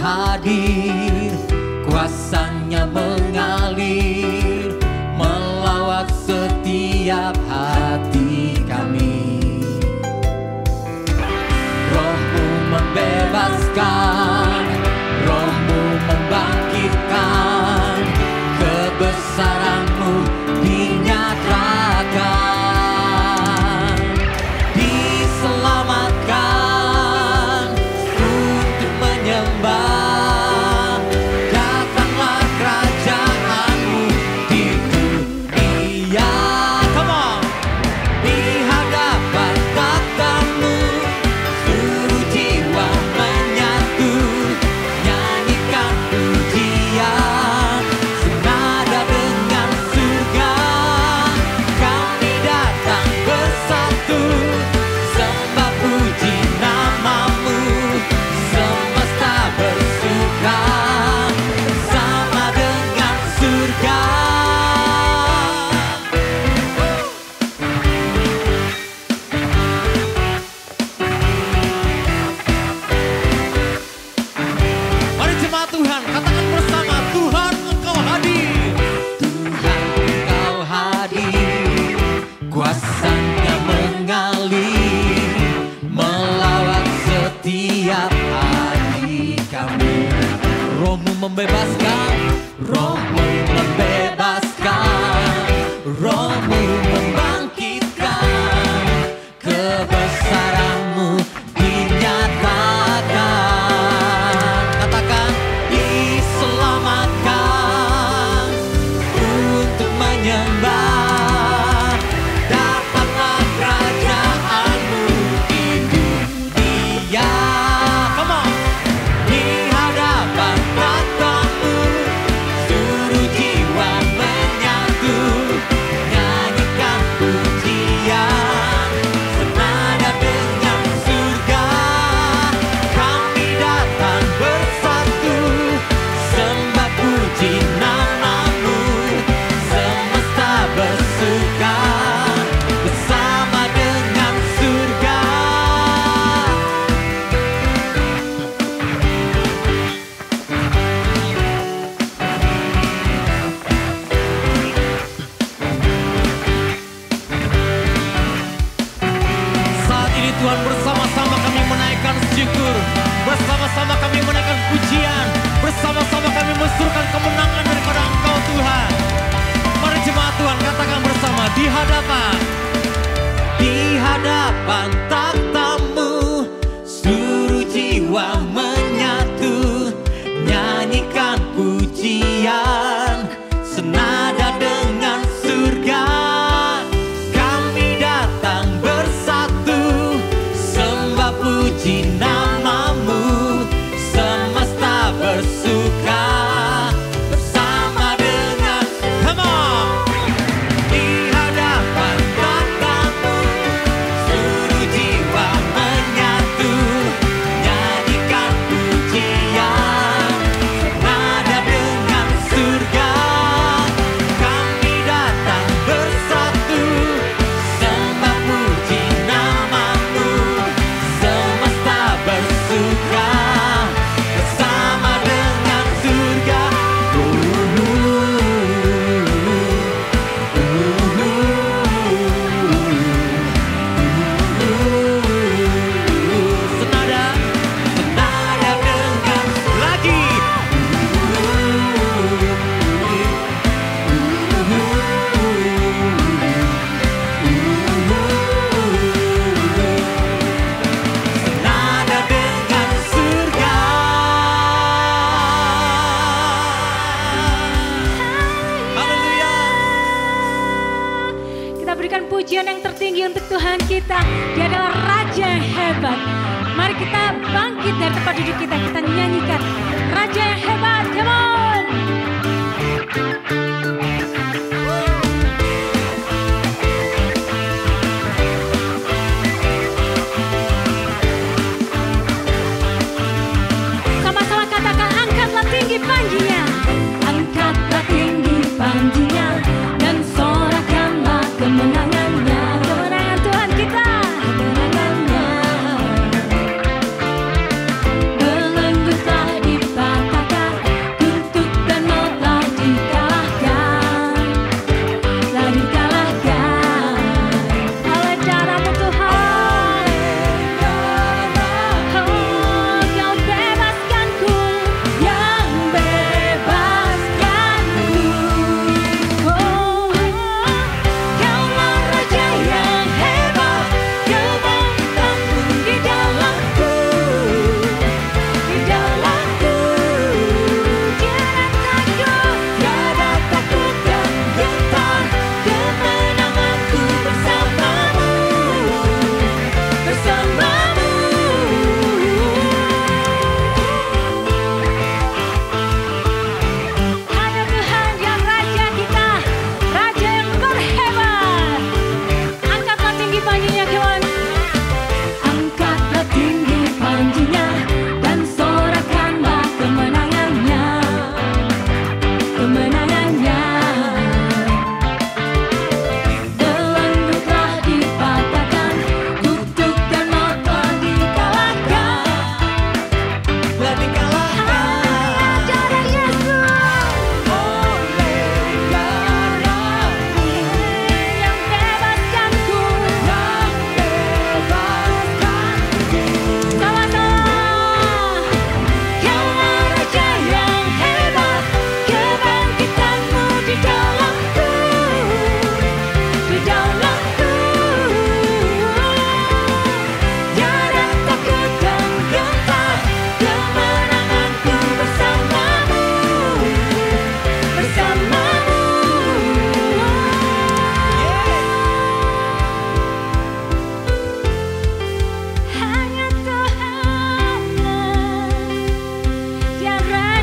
hadir, kuasanya mengalir, melawat setiap hati kami. Roh-Mu membebaskan, Roh-Mu membangkitkan, kebesaran-Mu dinyatakan, diselamatkan untuk menyembah. Datanglah kerajaan-Mu di dunia. Come on. Di hadapan takhta-Mu, seluruh jiwa menyatu, nyanyikan pujian senada dengan surga. Kami datang bersatu, sembah puji nama-Mu, semesta bersuka bersama dengan surga. Mari jemaat Tuhan, katakan bersama, Tuhan Engkau hadir. Tuhan Engkau hadir, kuasanya mengalir, melawat setiap hati kami. Roh-Mu membebaskan, Roh-Mu membebaskan, Roh-Mu membangkitkan, kebesaran-Mu dinyatakan. Katakan, diselamatkan untuk menyembah. Datanglah kerajaan-Mu di dunia. Come on. Di hadapan takhta-Mu, seluruh jiwa menyatu, nyanyikan pujian senada dengan surga. Kami datang bersatu, sembah puji nama-Mu, semesta bersuka bersama dengan surga. Saat ini Tuhan, bersama-sama kami menaikkan syukur, bersama-sama kami menaikkan pujian, bersama-sama kami mensuruhkan kemenangan daripada Engkau Tuhan. Mari jemaat Tuhan, katakan bersama, di hadapan takhta-Mu, seluruh jiwa menyatu, nyanyikan pujian senada dengan surga. Kami datang bersatu, sembah puji nama-Mu, semesta bersuka bersama dengan, come on. Di hadapan takhta-Mu, seluruh jiwa menyatu, nyanyikan pujian senada dengan surga. Kami datang bersatu, sembah puji nama-Mu, semesta bersuka bersama dengan surga. Senada dengan lagi. Senada dengan surga. Haleluya. Kita berikan pujian yang tertinggi untuk Tuhan kita. Dia adalah Raja yang hebat. Mari kita bangkit dari tempat duduk kita. Kita nyanyikan Raja yang hebat. Come on. Sama-sama katakan, angkatlah tinggi panjinya. Angkatlah tinggi panjinya dan sorakanlah kemenangannya. Kemenangan Tuhan kita, kemenangannya. Belenggulah di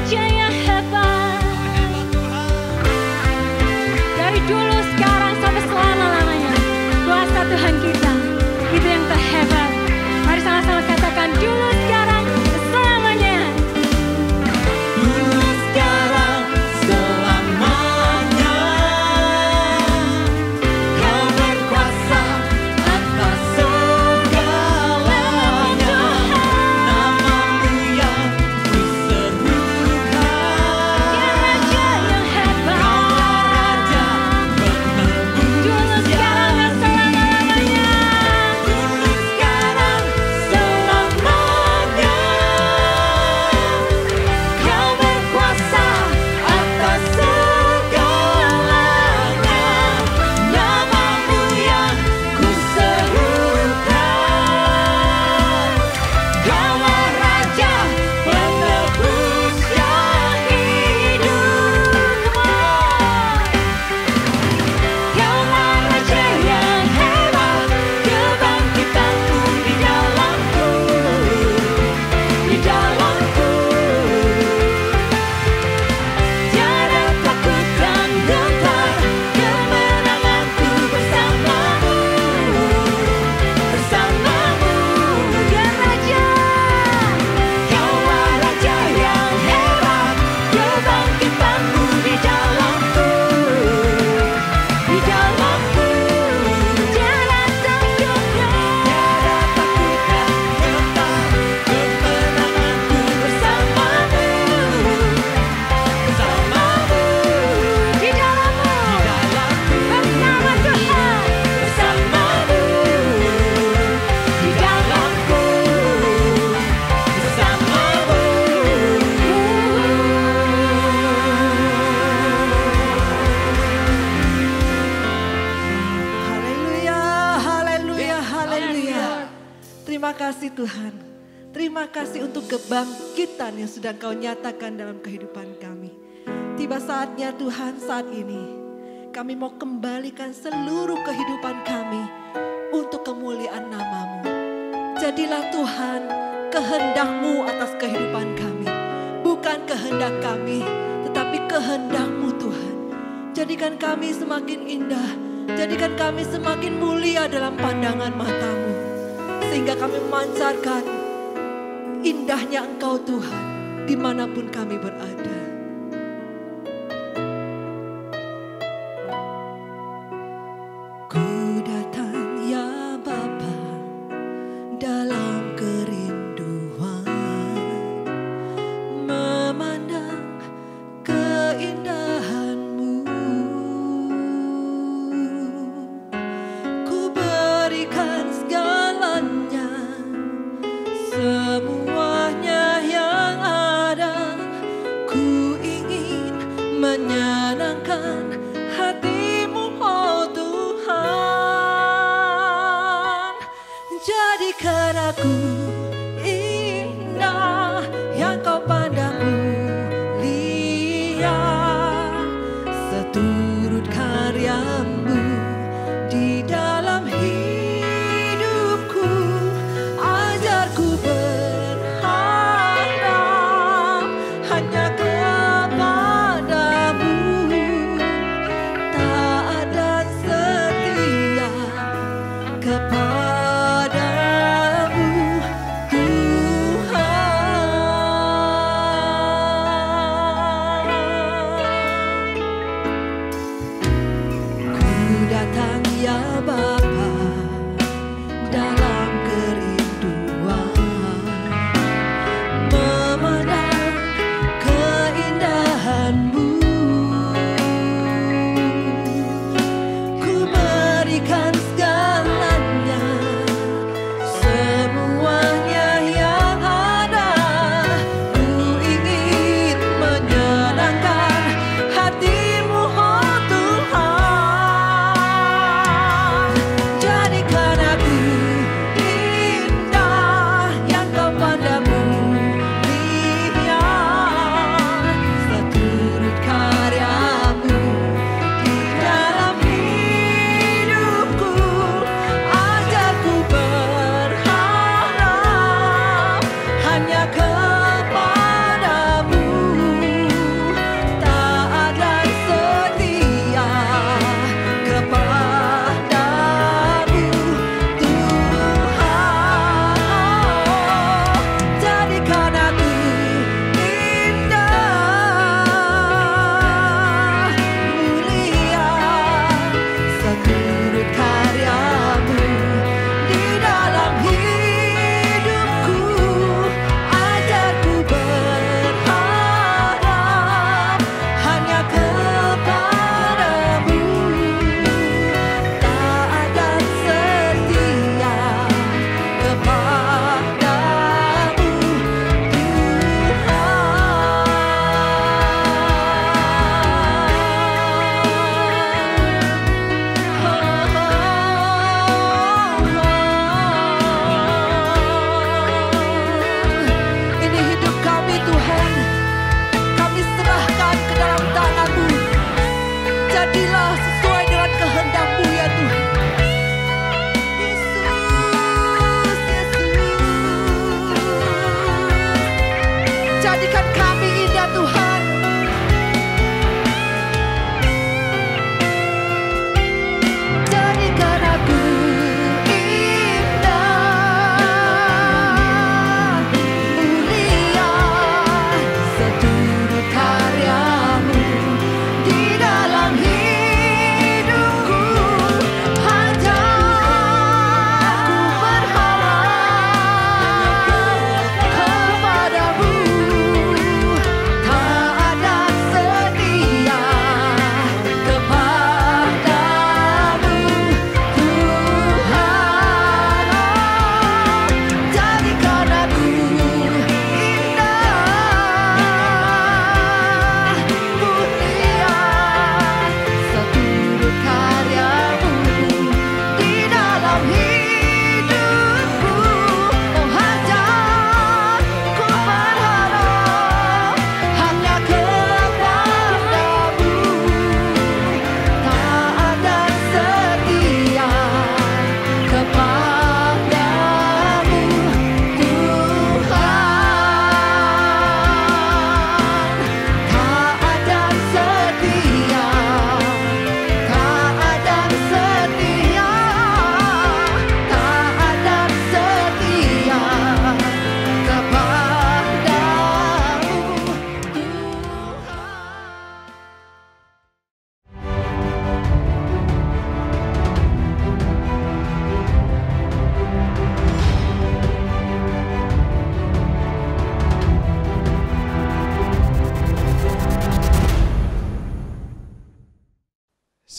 Raja yang hebat. Dari dulu, sekarang, sampai selama-lamanya. Kuasa Tuhan kita, itu yang terhebat. Mari sama-sama katakan dulu, sekarang, selamanya. Dulu, sekarang, selamanya. Kau berkuasa atas segalanya. Namamu yang kuserukan. Ya Raja yang hebat. Kau Raja penebus Dulu, sekarang, dan selama-lamanya. Dulu, sekarang, selamanya. Kau berkuasa atas segalanya. Namamu yang kuserukan. Kaulah Raja penebus yang hidup. Kaulah Raja yang hebat, kebangkitanku di dalamku, di dalamku. Tiada takut dan gentar, kemenanganku bersamamu, bersamamu. Ya Raja. Kaulah Raja yang hebat, kebangkitanku di dalamku, di dalamku. Tiada takut Tiada takut dan gentar, kemenanganku bersamamu, bersamamu. di dalammu. Di dalamku, Bersama Tuhan. bersamamu. Di dalamku, bersamamu. Haleluya, haleluya, haleluya. Terima kasih Tuhan. Terima kasih untuk kebangkitan yang sedang Kau nyatakan dalam kehidupan kami. Tiba saatnya Tuhan, saat ini kami mau kembalikan seluruh kehidupan kami untuk kemuliaan nama-Mu. Jadilah Tuhan kehendak-Mu atas kehidupan kami. Bukan kehendak kami, tetapi kehendak-Mu Tuhan. Jadikan kami semakin indah, jadikan kami semakin mulia dalam pandangan mata-Mu. Sehingga kami memancarkan indahnya Engkau Tuhan, dimanapun kami berada. Ku datang ya Bapa dalam kerinduan, memandang keindahan-Mu. Ku berikan segalanya, semuanya yang ada. Ku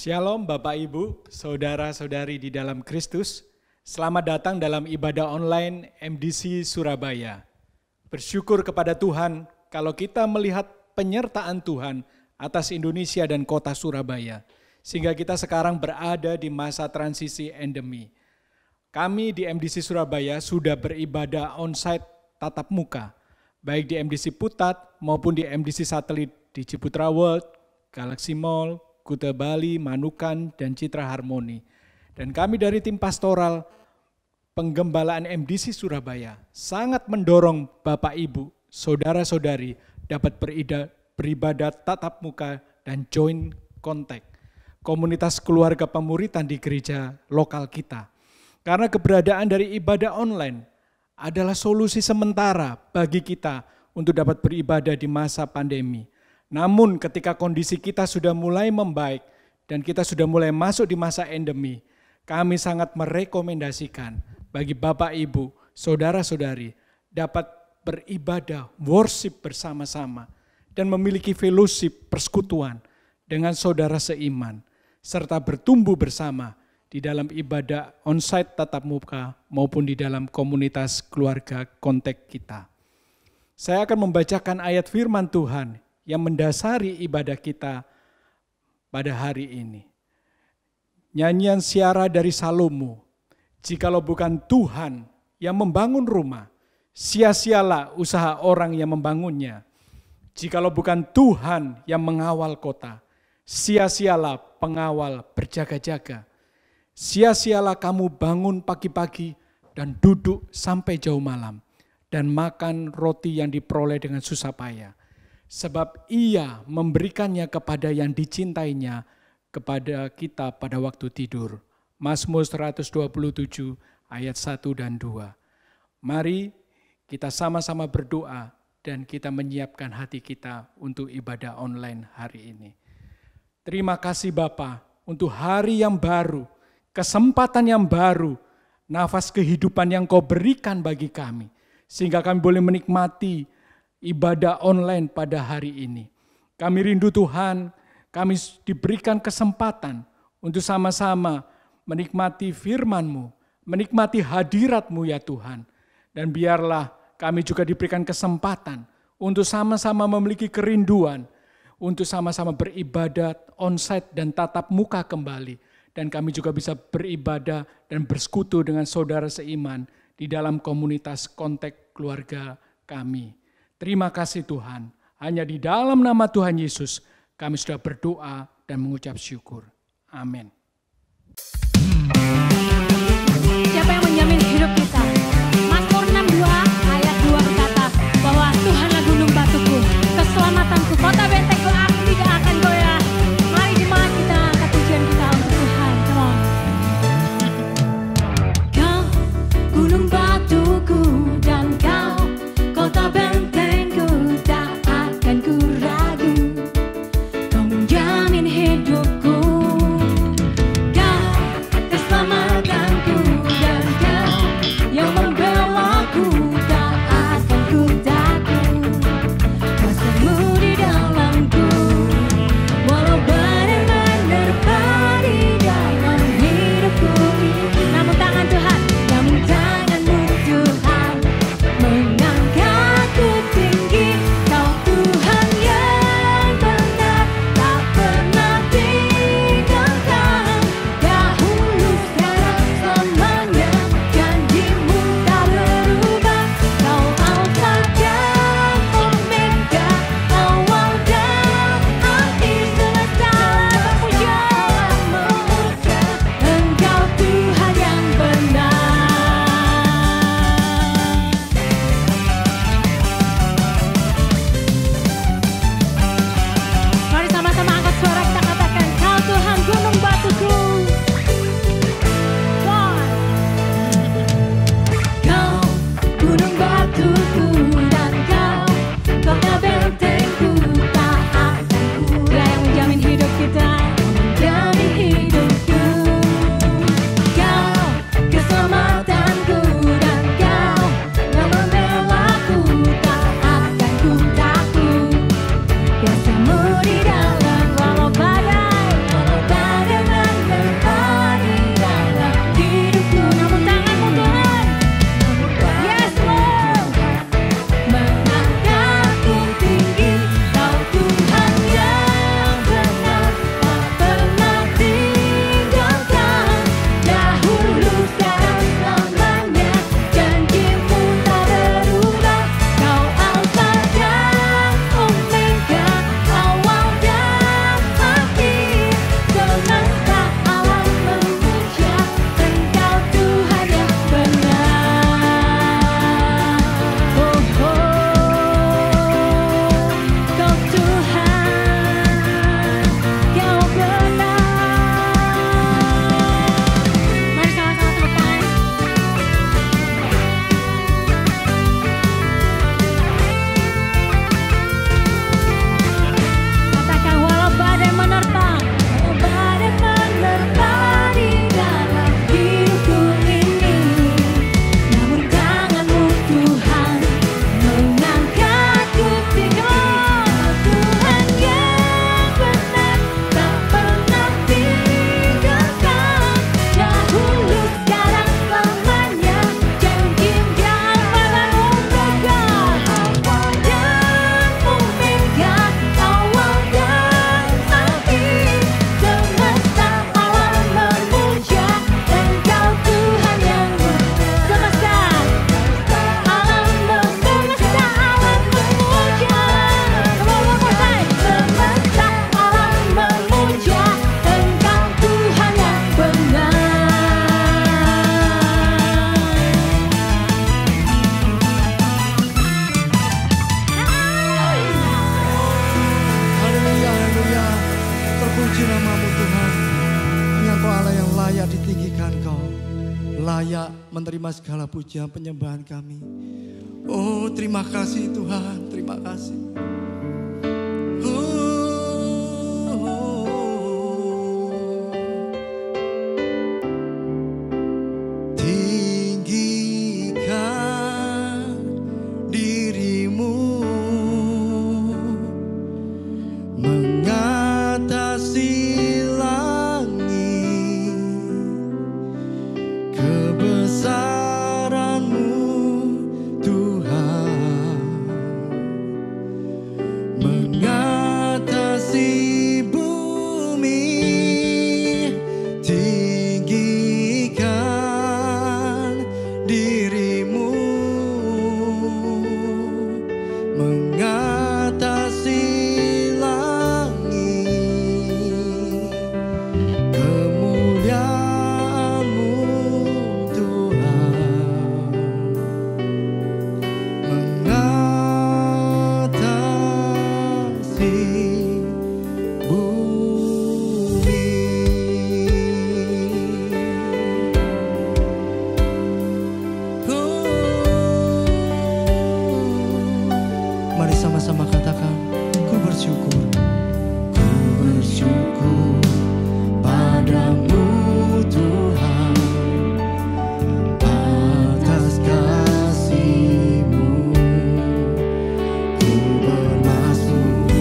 Shalom Bapak Ibu, Saudara-saudari di dalam Kristus. Selamat datang dalam ibadah online MDC Surabaya. Bersyukur kepada Tuhan kalau kita melihat penyertaan Tuhan atas Indonesia dan kota Surabaya. Sehingga kita sekarang berada di masa transisi endemi. Kami di MDC Surabaya sudah beribadah onsite tatap muka. Baik di MDC Putat maupun di MDC Satelit di Ciputra World, Galaxy Mall, Kuta Bali, Manukan, dan Citra Harmoni. Dan kami dari tim pastoral penggembalaan MDC Surabaya sangat mendorong Bapak Ibu, Saudara-saudari dapat beribadah tatap muka dan join kontak komunitas keluarga pemuritan di gereja lokal kita. Karena keberadaan dari ibadah online adalah solusi sementara bagi kita untuk dapat beribadah di masa pandemi. Namun ketika kondisi kita sudah mulai membaik dan kita sudah mulai masuk di masa endemi, kami sangat merekomendasikan bagi Bapak, Ibu, Saudara-saudari dapat beribadah, worship bersama-sama dan memiliki fellowship, persekutuan dengan saudara seiman, serta bertumbuh bersama di dalam ibadah onsite tatap muka maupun di dalam komunitas keluarga kontak kita. Saya akan membacakan ayat firman Tuhan yang mendasari ibadah kita pada hari ini. Nyanyian Siara dari Salomo, jikalau bukan Tuhan yang membangun rumah, sia-sialah usaha orang yang membangunnya. Jikalau bukan Tuhan yang mengawal kota, sia-sialah pengawal berjaga-jaga. Sia-sialah kamu bangun pagi-pagi dan duduk sampai jauh malam dan makan roti yang diperoleh dengan susah payah. Sebab ia memberikannya kepada yang dicintainya, kepada kita pada waktu tidur. Mazmur 127 ayat 1 dan 2. Mari kita sama-sama berdoa dan kita menyiapkan hati kita untuk ibadah online hari ini. Terima kasih Bapa untuk hari yang baru, kesempatan yang baru, nafas kehidupan yang Kau berikan bagi kami. Sehingga kami boleh menikmati ibadah online pada hari ini. Kami rindu Tuhan, kami diberikan kesempatan untuk sama-sama menikmati firman-Mu, menikmati hadirat-Mu ya Tuhan. Dan biarlah kami juga diberikan kesempatan untuk sama-sama memiliki kerinduan, untuk sama-sama beribadat onsite dan tatap muka kembali. Dan kami juga bisa beribadah dan bersekutu dengan saudara seiman di dalam komunitas kontak keluarga kami. Terima kasih Tuhan, hanya di dalam nama Tuhan Yesus kami sudah berdoa dan mengucap syukur. Amin. Siapa yang menjamin hidup kita? Mazmur 62 ayat 2 berkata bahwa Tuhanlah gunung batuku, keselamatanku, kota bentengku, aku tidak akan goyah. Mari jemaat kita angkat pujian kita untuk Tuhan. Come on. Kau gunung batuku dan kau kota bentengku, tak akan ku ragu. Kau menjamin hidupku, kau keselamatanku dan kau layak menerima segala pujian penyembahan kami. Oh, terima kasih Tuhan, terima kasih. Tinggikan dirimu mengatasi langit, kebesaran-Mu Tuhan mengatasi bumi. Tinggikan dirimu mengatasi langit, kemuliaan-Mu Tuhan mengatasi bumi. Mari sama-sama katakan, ku bersyukur. Ku bersyukur padamu Tuhan atas kasih-Mu. Ku bermasuk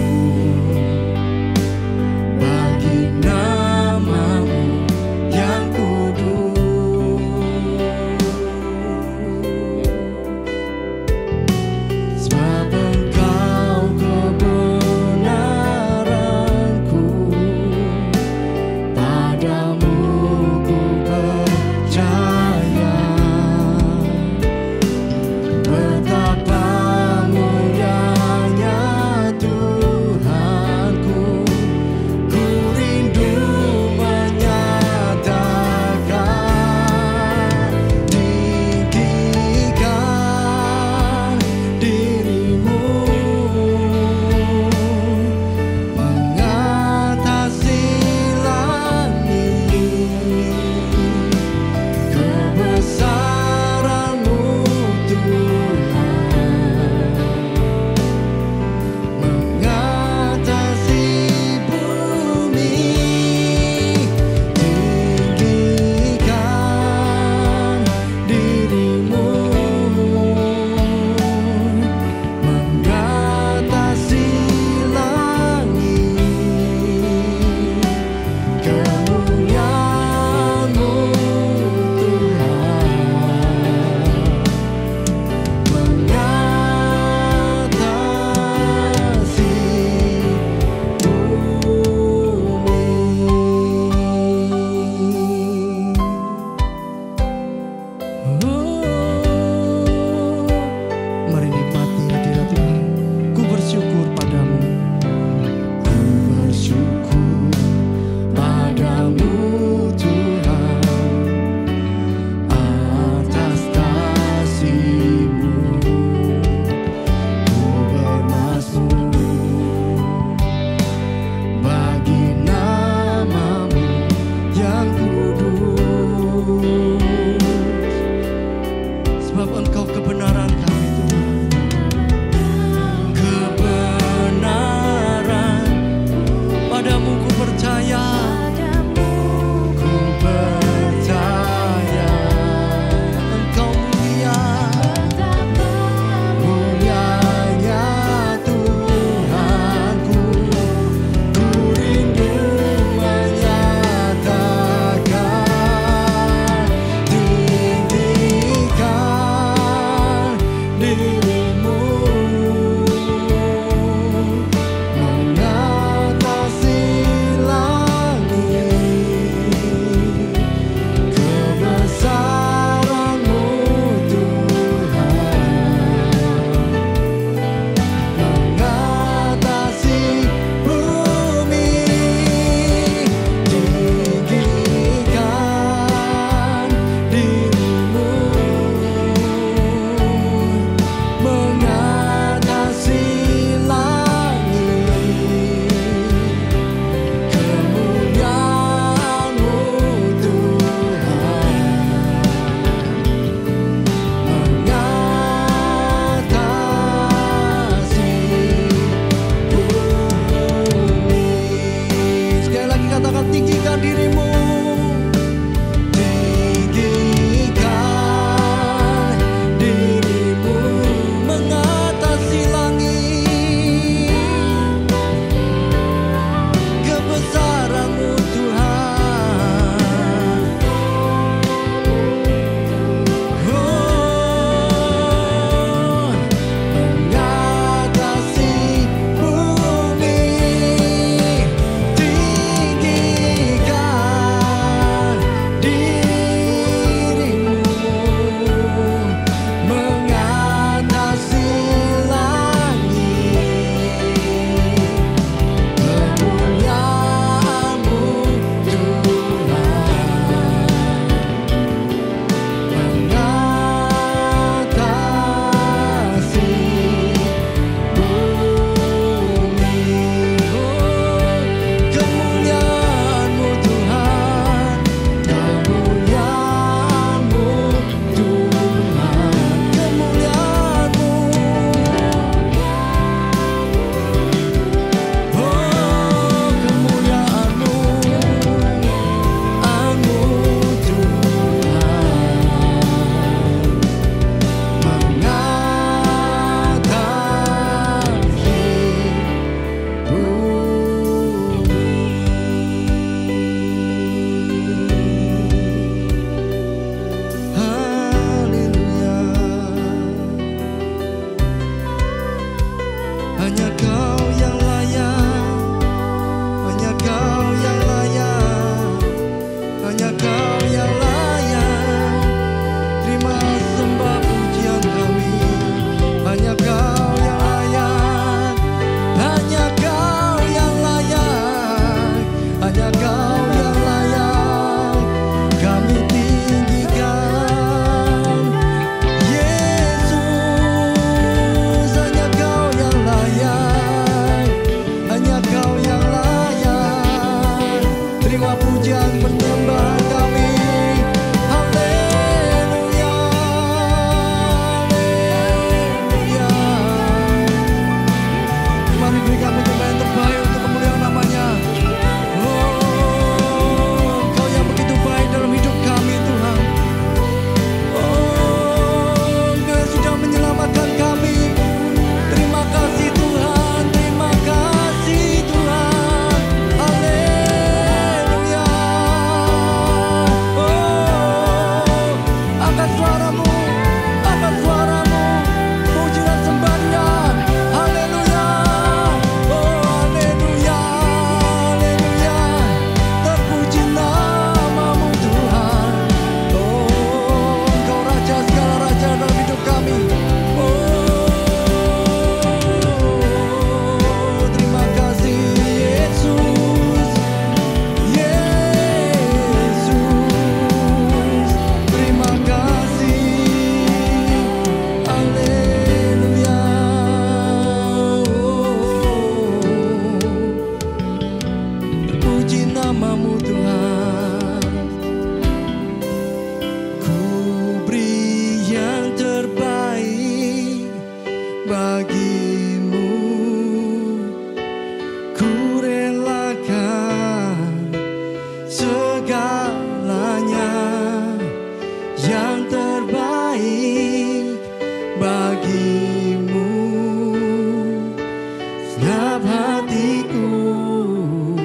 hatiku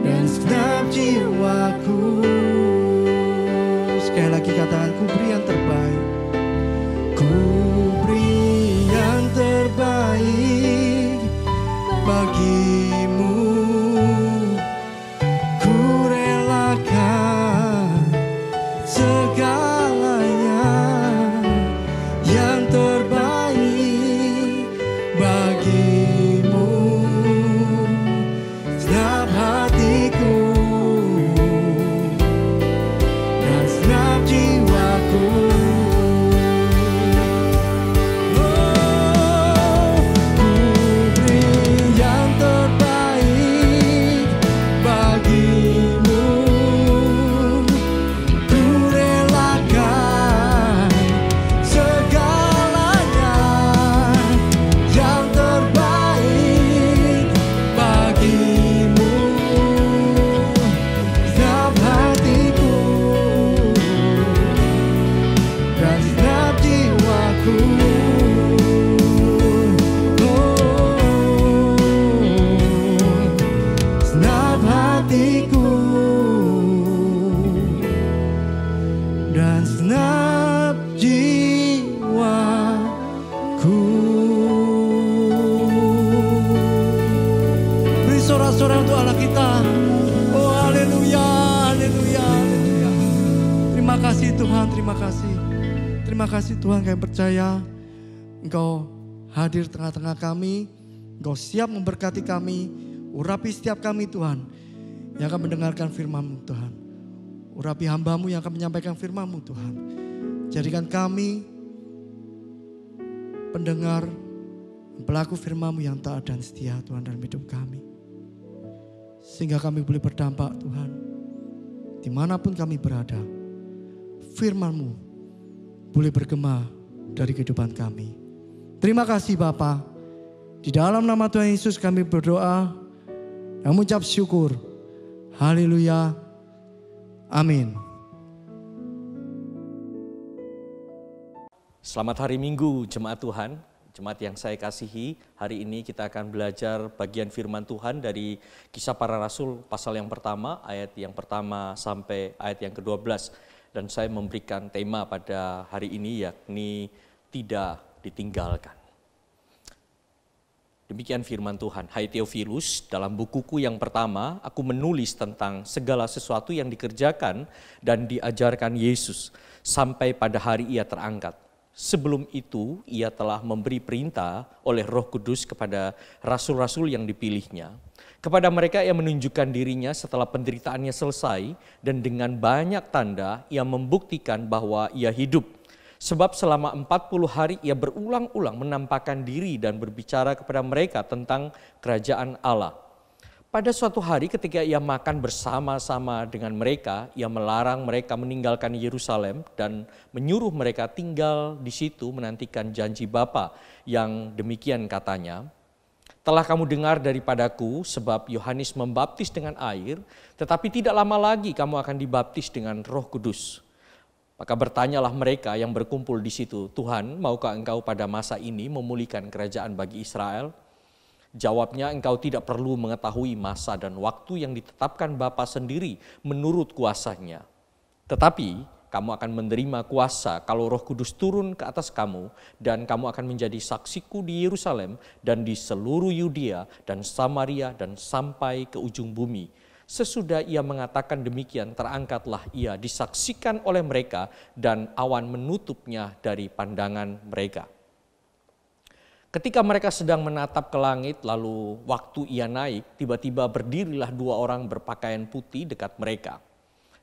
dan segenap jiwaku. Sekali lagi katakan, ku beri yang terbaik. Ku beri yang terbaik bagimu. Ku relakan segalanya yang terbaik bagimu. Segenap hatiku dan segenap jiwaku. Dan segenap jiwaku. Beri sorak-sorai untuk Allah kita. Oh haleluya, haleluya, haleluya. Terima kasih Tuhan, terima kasih. Terima kasih Tuhan, kami percaya Engkau hadir tengah-tengah kami. Engkau siap memberkati kami. Urapi setiap kami Tuhan yang akan mendengarkan firman-Mu Tuhan. Urapi hamba-Mu yang akan menyampaikan firman-Mu Tuhan. Jadikan kami pendengar, pelaku firman-Mu yang taat dan setia Tuhan dalam hidup kami. Sehingga kami boleh berdampak Tuhan. Dimanapun kami berada, firman-Mu boleh bergema dari kehidupan kami. Terima kasih Bapa. Di dalam nama Tuhan Yesus kami berdoa dan mengucap syukur. Haleluya. Amin. Selamat hari Minggu jemaat Tuhan, jemaat yang saya kasihi. Hari ini kita akan belajar bagian firman Tuhan dari Kisah Para Rasul pasal yang pertama, ayat yang pertama sampai ayat yang ke-12. Dan saya memberikan tema pada hari ini yakni tidak ditinggalkan. Demikian firman Tuhan. Hai Theophilus, dalam bukuku yang pertama aku menulis tentang segala sesuatu yang dikerjakan dan diajarkan Yesus sampai pada hari ia terangkat. Sebelum itu ia telah memberi perintah oleh Roh Kudus kepada rasul-rasul yang dipilihnya. Kepada mereka ia menunjukkan dirinya setelah penderitaannya selesai dan dengan banyak tanda ia membuktikan bahwa ia hidup. Sebab selama 40 hari ia berulang-ulang menampakkan diri dan berbicara kepada mereka tentang kerajaan Allah. Pada suatu hari ketika ia makan bersama-sama dengan mereka, ia melarang mereka meninggalkan Yerusalem dan menyuruh mereka tinggal di situ menantikan janji Bapa yang demikian katanya, telah kamu dengar daripadaku sebab Yohanes membaptis dengan air, tetapi tidak lama lagi kamu akan dibaptis dengan Roh Kudus. Maka bertanyalah mereka yang berkumpul di situ, Tuhan, maukah engkau pada masa ini memulihkan kerajaan bagi Israel? Jawabnya, engkau tidak perlu mengetahui masa dan waktu yang ditetapkan Bapa sendiri menurut kuasanya. Tetapi kamu akan menerima kuasa kalau Roh Kudus turun ke atas kamu dan kamu akan menjadi saksiku di Yerusalem dan di seluruh Yudea dan Samaria dan sampai ke ujung bumi. Sesudah ia mengatakan demikian, terangkatlah ia disaksikan oleh mereka dan awan menutupnya dari pandangan mereka. Ketika mereka sedang menatap ke langit, lalu waktu ia naik, tiba-tiba berdirilah dua orang berpakaian putih dekat mereka.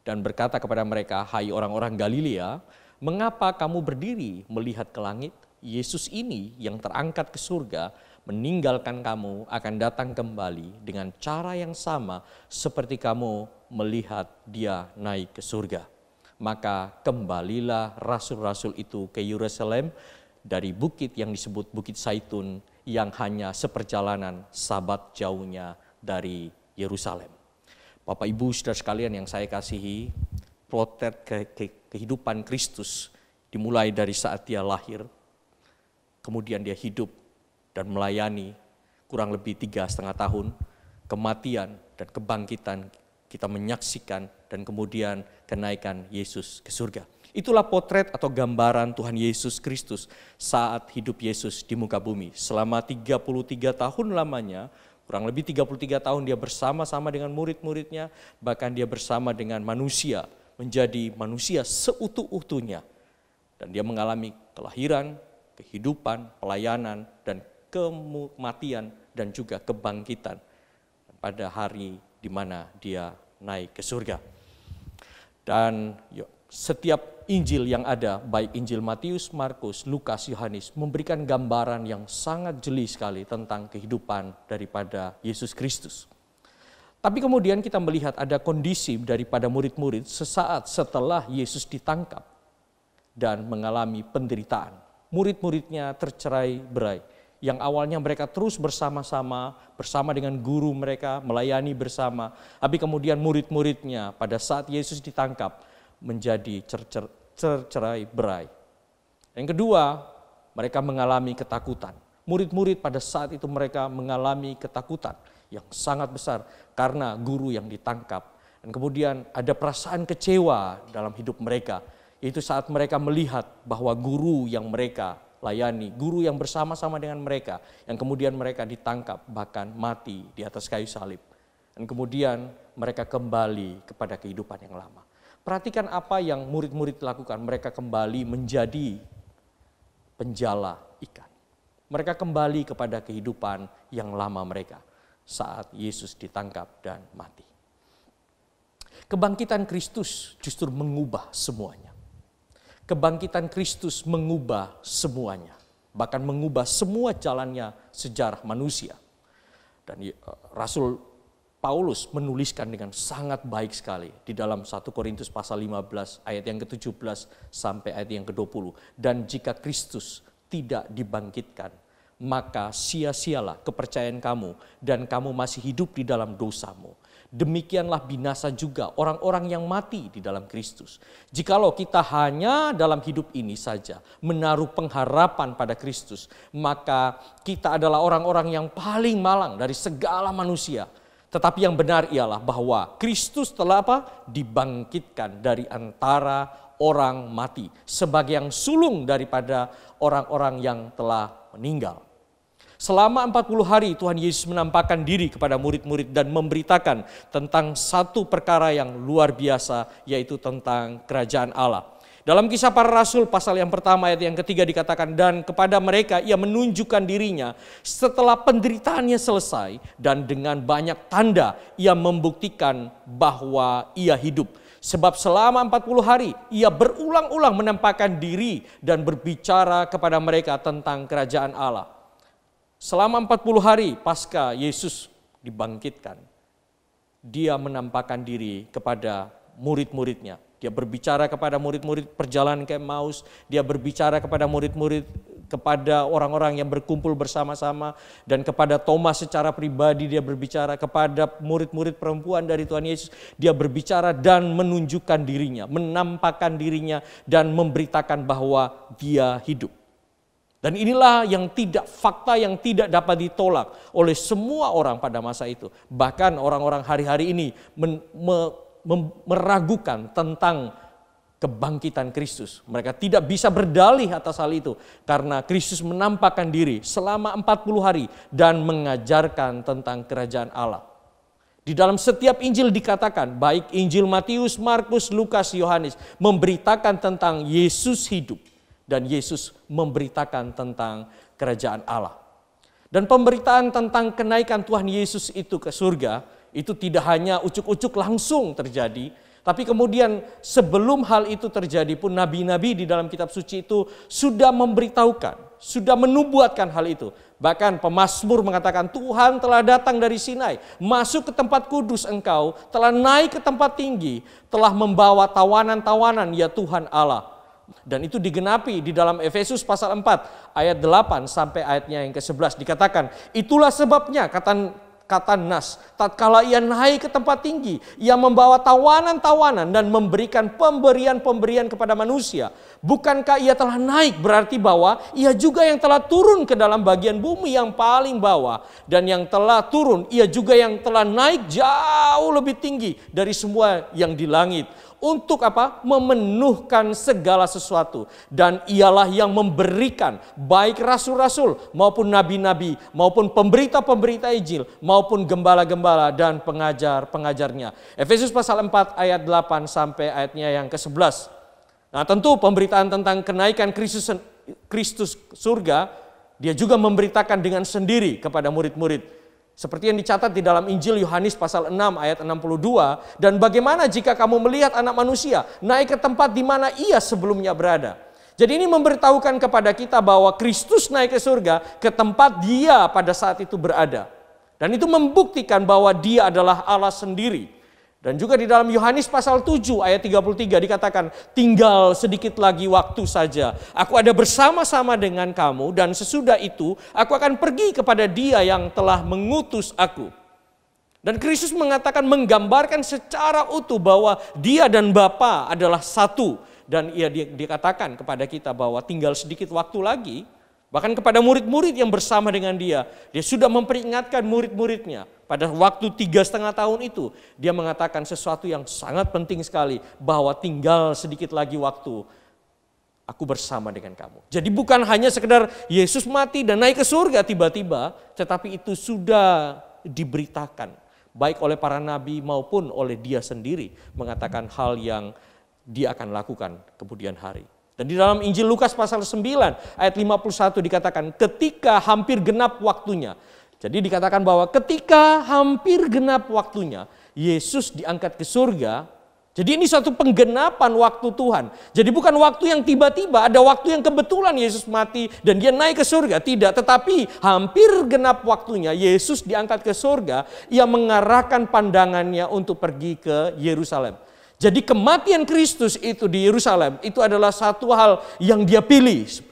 Dan berkata kepada mereka, hai orang-orang Galilea, mengapa kamu berdiri melihat ke langit? Yesus ini yang terangkat ke surga, meninggalkan kamu akan datang kembali dengan cara yang sama seperti kamu melihat dia naik ke surga. Maka kembalilah rasul-rasul itu ke Yerusalem dari bukit yang disebut Bukit Zaitun yang hanya seperjalanan sabat jauhnya dari Yerusalem. Bapak Ibu saudara sekalian yang saya kasihi, potret kehidupan Kristus dimulai dari saat dia lahir, kemudian dia hidup dan melayani kurang lebih 3,5 tahun, kematian dan kebangkitan kita menyaksikan dan kemudian kenaikan Yesus ke surga. Itulah potret atau gambaran Tuhan Yesus Kristus saat hidup Yesus di muka bumi. Selama 33 tahun lamanya, kurang lebih 33 tahun dia bersama-sama dengan murid-muridnya, bahkan dia bersama dengan manusia, menjadi manusia seutuh-utuhnya. Dan dia mengalami kelahiran, kehidupan, pelayanan, dan kematian, dan juga kebangkitan pada hari di mana dia naik ke surga. Dan setiap Injil yang ada, baik Injil Matius, Markus, Lukas, Yohanes, memberikan gambaran yang sangat jeli sekali tentang kehidupan daripada Yesus Kristus. Tapi kemudian kita melihat ada kondisi daripada murid-murid sesaat setelah Yesus ditangkap dan mengalami penderitaan. Murid-muridnya tercerai-berai. Yang awalnya mereka terus bersama-sama dengan guru mereka, melayani bersama. Tapi kemudian murid-muridnya pada saat Yesus ditangkap menjadi tercerai-berai. Yang kedua, mereka mengalami ketakutan. Murid-murid pada saat itu mereka mengalami ketakutan yang sangat besar karena guru yang ditangkap. Dan kemudian ada perasaan kecewa dalam hidup mereka. Yaitu saat mereka melihat bahwa guru yang mereka layani, guru yang bersama-sama dengan mereka, yang kemudian mereka ditangkap bahkan mati di atas kayu salib. Dan kemudian mereka kembali kepada kehidupan yang lama. Perhatikan apa yang murid-murid lakukan. Mereka kembali menjadi penjala ikan. Mereka kembali kepada kehidupan yang lama mereka saat Yesus ditangkap dan mati. Kebangkitan Kristus justru mengubah semuanya. Kebangkitan Kristus mengubah semuanya. Bahkan mengubah semua jalannya sejarah manusia. Dan Rasul Paulus menuliskan dengan sangat baik sekali di dalam 1 Korintus pasal 15 ayat yang ke-17 sampai ayat yang ke-20. Dan jika Kristus tidak dibangkitkan, maka sia-sialah kepercayaan kamu dan kamu masih hidup di dalam dosamu. Demikianlah binasa juga orang-orang yang mati di dalam Kristus. Jikalau kita hanya dalam hidup ini saja menaruh pengharapan pada Kristus, maka kita adalah orang-orang yang paling malang dari segala manusia. Tetapi yang benar ialah bahwa Kristus telah dibangkitkan dari antara orang mati sebagai yang sulung daripada orang-orang yang telah meninggal. Selama 40 hari Tuhan Yesus menampakkan diri kepada murid-murid dan memberitakan tentang satu perkara yang luar biasa, yaitu tentang kerajaan Allah. Dalam Kisah Para Rasul pasal yang pertama ayat yang ketiga dikatakan, dan kepada mereka ia menunjukkan dirinya setelah penderitaannya selesai, dan dengan banyak tanda ia membuktikan bahwa ia hidup. Sebab selama 40 hari ia berulang-ulang menampakkan diri dan berbicara kepada mereka tentang kerajaan Allah. Selama 40 hari pasca Yesus dibangkitkan, dia menampakkan diri kepada murid-muridnya. Dia berbicara kepada murid-murid perjalanan ke Emmaus, dia berbicara kepada murid-murid, kepada orang-orang yang berkumpul bersama-sama, dan kepada Thomas secara pribadi dia berbicara, kepada murid-murid perempuan dari Tuhan Yesus, dia berbicara dan menunjukkan dirinya, menampakkan dirinya dan memberitakan bahwa dia hidup. Dan inilah fakta yang tidak dapat ditolak oleh semua orang pada masa itu. Bahkan orang-orang hari-hari ini meragukan tentang kebangkitan Kristus. Mereka tidak bisa berdalih atas hal itu karena Kristus menampakkan diri selama 40 hari dan mengajarkan tentang kerajaan Allah. Di dalam setiap Injil dikatakan, baik Injil Matius, Markus, Lukas, Yohanes, memberitakan tentang Yesus hidup. Dan Yesus memberitakan tentang kerajaan Allah. Dan pemberitaan tentang kenaikan Tuhan Yesus itu ke surga, itu tidak hanya ucuk-ucuk langsung terjadi, tapi kemudian sebelum hal itu terjadi pun nabi-nabi di dalam kitab suci itu sudah memberitahukan, sudah menubuatkan hal itu. Bahkan pemazmur mengatakan, Tuhan telah datang dari Sinai, masuk ke tempat kudus engkau, telah naik ke tempat tinggi, telah membawa tawanan-tawanan ya Tuhan Allah. Dan itu digenapi di dalam Efesus pasal 4 ayat 8 sampai ayatnya yang ke-11 dikatakan, itulah sebabnya kata nas. Tatkala ia naik ke tempat tinggi, ia membawa tawanan-tawanan dan memberikan pemberian-pemberian kepada manusia. Bukankah ia telah naik berarti bahwa ia juga yang telah turun ke dalam bagian bumi yang paling bawah. Dan yang telah turun, ia juga yang telah naik jauh lebih tinggi dari semua yang di langit. Untuk apa? Memenuhkan segala sesuatu. Dan ialah yang memberikan baik rasul-rasul maupun nabi-nabi maupun pemberita-pemberita Injil maupun gembala-gembala dan pengajar-pengajarnya. Efesus pasal 4 ayat 8 sampai ayatnya yang ke-11. Nah, tentu pemberitaan tentang kenaikan Kristus surga, dia juga memberitakan dengan sendiri kepada murid-murid. Seperti yang dicatat di dalam Injil Yohanes pasal 6 ayat 62. Dan bagaimana jika kamu melihat anak manusia naik ke tempat di mana ia sebelumnya berada. Jadi ini memberitahukan kepada kita bahwa Kristus naik ke surga ke tempat dia pada saat itu berada. Dan itu membuktikan bahwa dia adalah Allah sendiri. Dan juga di dalam Yohanes pasal 7 ayat 33 dikatakan, tinggal sedikit lagi waktu saja. Aku ada bersama-sama dengan kamu dan sesudah itu aku akan pergi kepada dia yang telah mengutus aku. Dan Kristus mengatakan, menggambarkan secara utuh bahwa dia dan Bapa adalah satu. Dan ia dikatakan kepada kita bahwa tinggal sedikit waktu lagi. Bahkan kepada murid-murid yang bersama dengan dia sudah memperingatkan murid-muridnya. Pada waktu 3,5 tahun itu, dia mengatakan sesuatu yang sangat penting sekali, bahwa tinggal sedikit lagi waktu, aku bersama dengan kamu. Jadi bukan hanya sekedar Yesus mati dan naik ke surga tiba-tiba, tetapi itu sudah diberitakan, baik oleh para nabi maupun oleh dia sendiri, mengatakan hal yang dia akan lakukan kemudian hari. Dan di dalam Injil Lukas pasal 9 ayat 51 dikatakan ketika hampir genap waktunya. Jadi dikatakan bahwa ketika hampir genap waktunya Yesus diangkat ke surga. Jadi ini suatu penggenapan waktu Tuhan. Jadi bukan waktu yang tiba-tiba, ada waktu yang kebetulan Yesus mati dan dia naik ke surga. Tidak, tetapi hampir genap waktunya Yesus diangkat ke surga. Ia mengarahkan pandangannya untuk pergi ke Yerusalem. Jadi kematian Kristus itu di Yerusalem itu adalah satu hal yang dia pilih sebenarnya.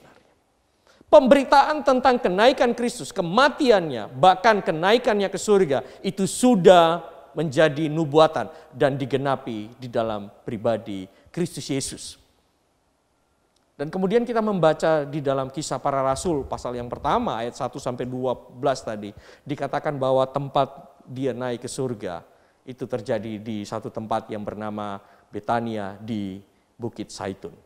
Pemberitaan tentang kenaikan Kristus, kematiannya, bahkan kenaikannya ke surga itu sudah menjadi nubuatan dan digenapi di dalam pribadi Kristus Yesus. Dan kemudian kita membaca di dalam Kisah Para Rasul pasal yang pertama ayat 1 sampai 12 tadi dikatakan bahwa tempat dia naik ke surga itu terjadi di satu tempat yang bernama Betania di Bukit Zaitun.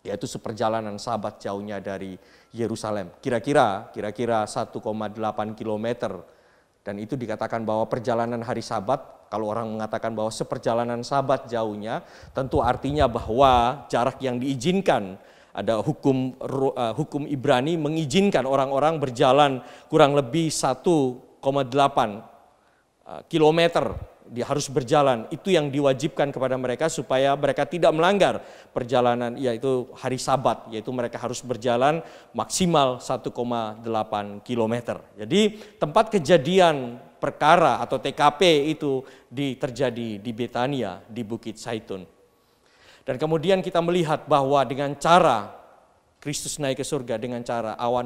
Yaitu seperjalanan sahabat jauhnya dari Yerusalem. Kira-kira 1,8 kilometer. Dan itu dikatakan bahwa perjalanan hari Sabat, kalau orang mengatakan bahwa seperjalanan Sabat jauhnya, tentu artinya bahwa jarak yang diizinkan. Ada hukum Ibrani mengizinkan orang-orang berjalan kurang lebih 1,8 kilometer, dia harus berjalan. Itu yang diwajibkan kepada mereka supaya mereka tidak melanggar perjalanan, yaitu hari Sabat, yaitu mereka harus berjalan maksimal 1,8 kilometer. Jadi tempat kejadian perkara atau TKP itu terjadi di Betania, di Bukit Zaitun. Dan kemudian kita melihat bahwa dengan cara Kristus naik ke surga, dengan cara awan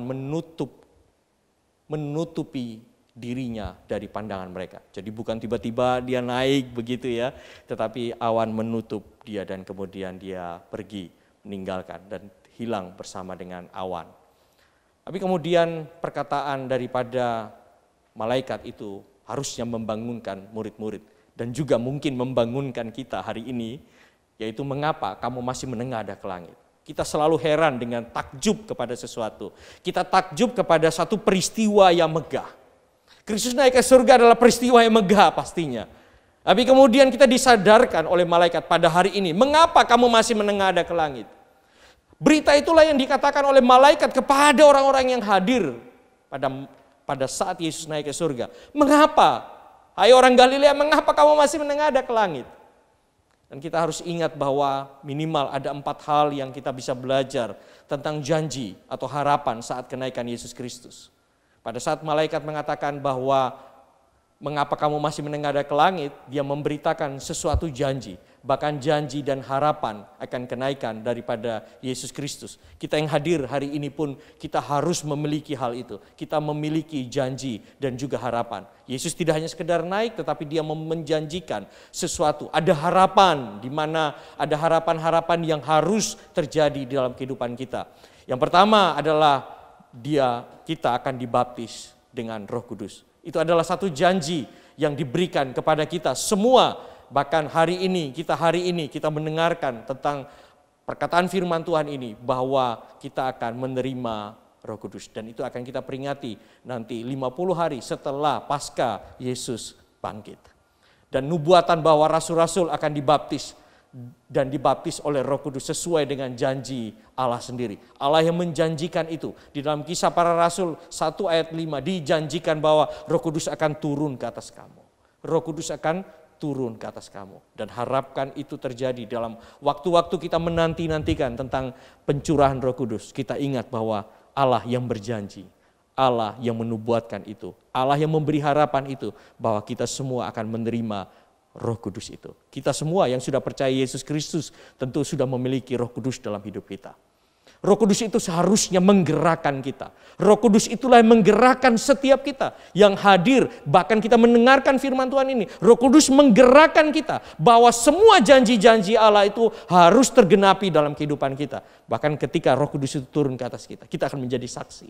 menutupi dirinya dari pandangan mereka. Jadi bukan tiba-tiba dia naik begitu ya, tetapi awan menutup dia dan kemudian dia pergi meninggalkan dan hilang bersama dengan awan. Tapi kemudian perkataan daripada malaikat itu harusnya membangunkan murid-murid dan juga mungkin membangunkan kita hari ini, yaitu mengapa kamu masih menengadah ke langit. Kita selalu heran dengan takjub kepada sesuatu. Kita takjub kepada satu peristiwa yang megah. Kristus naik ke surga adalah peristiwa yang megah pastinya. Tapi kemudian kita disadarkan oleh malaikat pada hari ini, mengapa kamu masih menengadah ke langit? Berita itulah yang dikatakan oleh malaikat kepada orang-orang yang hadir pada saat Yesus naik ke surga. Mengapa? Hai orang Galilea, mengapa kamu masih menengadah ke langit? Dan kita harus ingat bahwa minimal ada 4 hal yang kita bisa belajar tentang janji atau harapan saat kenaikan Yesus Kristus. Pada saat malaikat mengatakan bahwa Mengapa kamu masih menengadah ke langit? Dia memberitakan sesuatu janji. Bahkan janji dan harapan akan kenaikan daripada Yesus Kristus. Kita yang hadir hari ini pun kita harus memiliki hal itu. Kita memiliki janji dan juga harapan. Yesus tidak hanya sekedar naik, tetapi dia menjanjikan sesuatu. Ada harapan, di mana ada harapan-harapan yang harus terjadi di dalam kehidupan kita. Yang pertama adalah kita akan dibaptis dengan Roh Kudus. Itu adalah satu janji yang diberikan kepada kita semua. Bahkan hari ini kita mendengarkan tentang perkataan firman Tuhan ini, bahwa kita akan menerima Roh Kudus. Dan itu akan kita peringati nanti 50 hari setelah Paskah Yesus bangkit. Dan nubuatan bahwa rasul-rasul akan dibaptis dan dibaptis oleh Roh Kudus sesuai dengan janji Allah sendiri. Allah yang menjanjikan itu. Di dalam Kisah Para Rasul 1 ayat 5 dijanjikan bahwa Roh Kudus akan turun ke atas kamu. Roh Kudus akan turun ke atas kamu. Dan harapkan itu terjadi dalam waktu-waktu kita menanti-nantikan tentang pencurahan Roh Kudus. Kita ingat bahwa Allah yang berjanji, Allah yang menubuatkan itu, Allah yang memberi harapan itu, bahwa kita semua akan menerima Roh Kudus itu. Kita semua yang sudah percaya Yesus Kristus tentu sudah memiliki Roh Kudus dalam hidup kita. Roh Kudus itu seharusnya menggerakkan kita. Roh Kudus itulah yang menggerakkan setiap kita yang hadir. Bahkan kita mendengarkan firman Tuhan ini. Roh Kudus menggerakkan kita bahwa semua janji-janji Allah itu harus tergenapi dalam kehidupan kita. Bahkan ketika Roh Kudus itu turun ke atas kita, kita akan menjadi saksi.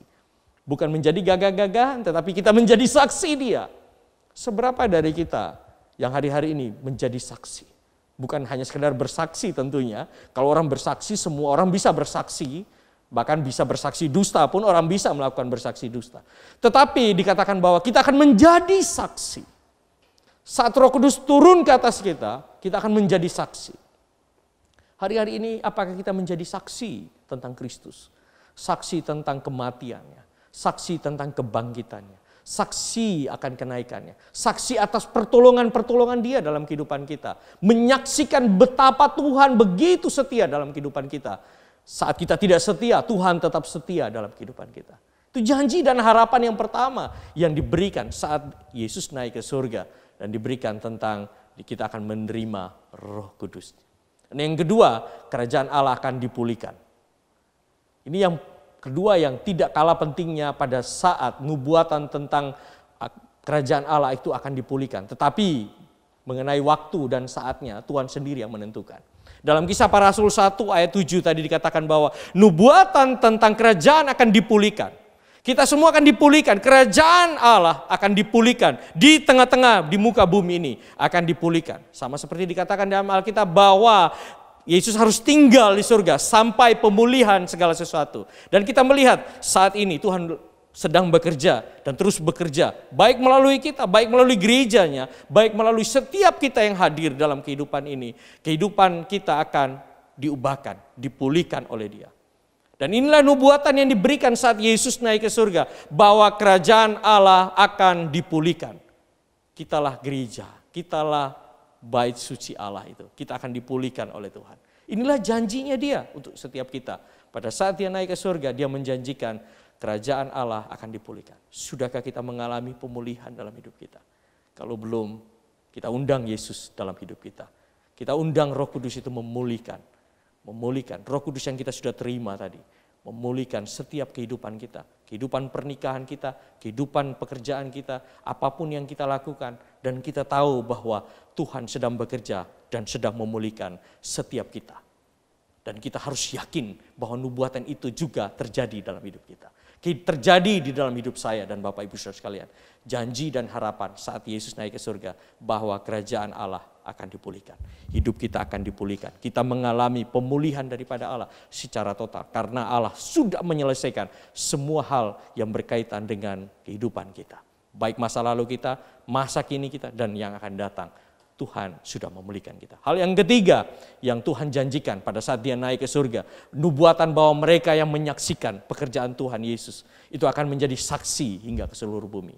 Bukan menjadi gagah-gagahan, tetapi kita menjadi saksi Dia. Seberapa dari kita yang hari-hari ini menjadi saksi? Bukan hanya sekedar bersaksi tentunya. Kalau orang bersaksi, semua orang bisa bersaksi. Bahkan bisa bersaksi dusta pun orang bisa melakukan bersaksi dusta. Tetapi dikatakan bahwa kita akan menjadi saksi. Saat Roh Kudus turun ke atas kita akan menjadi saksi. Hari-hari ini apakah kita menjadi saksi tentang Kristus? Saksi tentang kematiannya. Saksi tentang kebangkitannya. Saksi akan kenaikannya. Saksi atas pertolongan-pertolongan Dia dalam kehidupan kita. Menyaksikan betapa Tuhan begitu setia dalam kehidupan kita. Saat kita tidak setia, Tuhan tetap setia dalam kehidupan kita. Itu janji dan harapan yang pertama yang diberikan saat Yesus naik ke surga. Dan diberikan tentang kita akan menerima Roh Kudus. Dan yang kedua, kerajaan Allah akan dipulihkan. Ini yang kedua yang tidak kalah pentingnya pada saat nubuatan tentang kerajaan Allah itu akan dipulihkan. Tetapi mengenai waktu dan saatnya Tuhan sendiri yang menentukan. Dalam Kisah Para Rasul 1 ayat 7 tadi dikatakan bahwa nubuatan tentang kerajaan akan dipulihkan. Kita semua akan dipulihkan. Kerajaan Allah akan dipulihkan. Di tengah-tengah, di muka bumi ini akan dipulihkan. Sama seperti dikatakan dalam Alkitab bahwa Yesus harus tinggal di surga sampai pemulihan segala sesuatu. Dan kita melihat saat ini Tuhan sedang bekerja dan terus bekerja. Baik melalui kita, baik melalui gerejanya, baik melalui setiap kita yang hadir dalam kehidupan ini. Kehidupan kita akan diubahkan, dipulihkan oleh Dia. Dan inilah nubuatan yang diberikan saat Yesus naik ke surga. Bahwa kerajaan Allah akan dipulihkan. Kitalah gereja, kitalah bait suci Allah itu. Kita akan dipulihkan oleh Tuhan. Inilah janjinya Dia untuk setiap kita. Pada saat Dia naik ke surga, Dia menjanjikan kerajaan Allah akan dipulihkan. Sudahkah kita mengalami pemulihan dalam hidup kita? Kalau belum, kita undang Yesus dalam hidup kita. Kita undang Roh Kudus itu memulihkan. Memulihkan Roh Kudus yang kita sudah terima tadi. Memulihkan setiap kehidupan kita. Kehidupan pernikahan kita, kehidupan pekerjaan kita, apapun yang kita lakukan. Dan kita tahu bahwa Tuhan sedang bekerja dan sedang memulihkan setiap kita. Dan kita harus yakin bahwa nubuatan itu juga terjadi dalam hidup kita. Terjadi di dalam hidup saya dan Bapak Ibu Saudara sekalian. Janji dan harapan saat Yesus naik ke surga bahwa kerajaan Allah akan dipulihkan. Hidup kita akan dipulihkan. Kita mengalami pemulihan daripada Allah secara total. Karena Allah sudah menyelesaikan semua hal yang berkaitan dengan kehidupan kita. Baik masa lalu kita, masa kini kita, dan yang akan datang. Tuhan sudah memulihkan kita. Hal yang ketiga yang Tuhan janjikan pada saat Dia naik ke surga. Nubuatan bahwa mereka yang menyaksikan pekerjaan Tuhan Yesus itu akan menjadi saksi hingga ke seluruh bumi.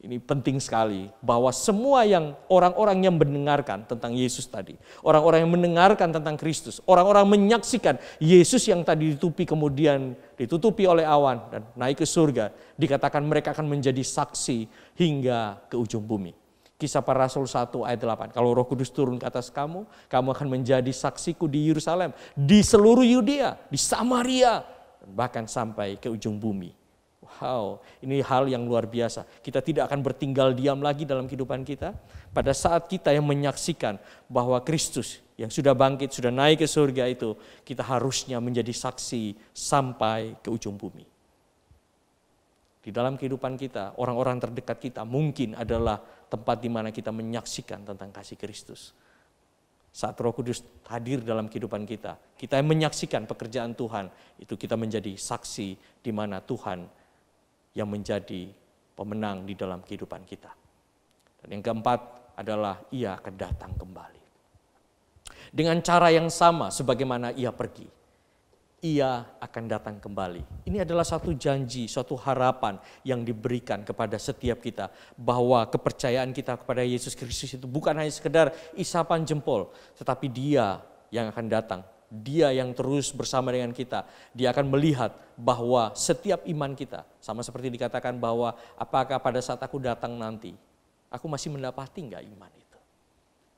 Ini penting sekali bahwa semua yang orang-orang yang mendengarkan tentang Yesus tadi, orang-orang yang mendengarkan tentang Kristus, orang-orang menyaksikan Yesus yang tadi kemudian ditutupi oleh awan dan naik ke surga, dikatakan mereka akan menjadi saksi hingga ke ujung bumi. Kisah Para Rasul 1 ayat 8. Kalau Roh Kudus turun ke atas kamu, kamu akan menjadi saksiku di Yerusalem, di seluruh Yudea, di Samaria, dan bahkan sampai ke ujung bumi. Wow, ini hal yang luar biasa. Kita tidak akan bertinggal diam lagi dalam kehidupan kita. Pada saat kita yang menyaksikan bahwa Kristus yang sudah bangkit, sudah naik ke surga itu, kita harusnya menjadi saksi sampai ke ujung bumi. Di dalam kehidupan kita, orang-orang terdekat kita mungkin adalah tempat di mana kita menyaksikan tentang kasih Kristus. Saat Roh Kudus hadir dalam kehidupan kita yang menyaksikan pekerjaan Tuhan, itu kita menjadi saksi di mana Tuhan yang menjadi pemenang di dalam kehidupan kita. Dan yang keempat adalah Ia akan datang kembali. Dengan cara yang sama sebagaimana Ia pergi, Ia akan datang kembali. Ini adalah satu janji, suatu harapan yang diberikan kepada setiap kita, bahwa kepercayaan kita kepada Yesus Kristus itu bukan hanya sekedar isapan jempol, tetapi Dia yang akan datang. Dia yang terus bersama dengan kita. Dia akan melihat bahwa setiap iman kita, sama seperti dikatakan bahwa apakah pada saat aku datang nanti, aku masih mendapati enggak iman itu.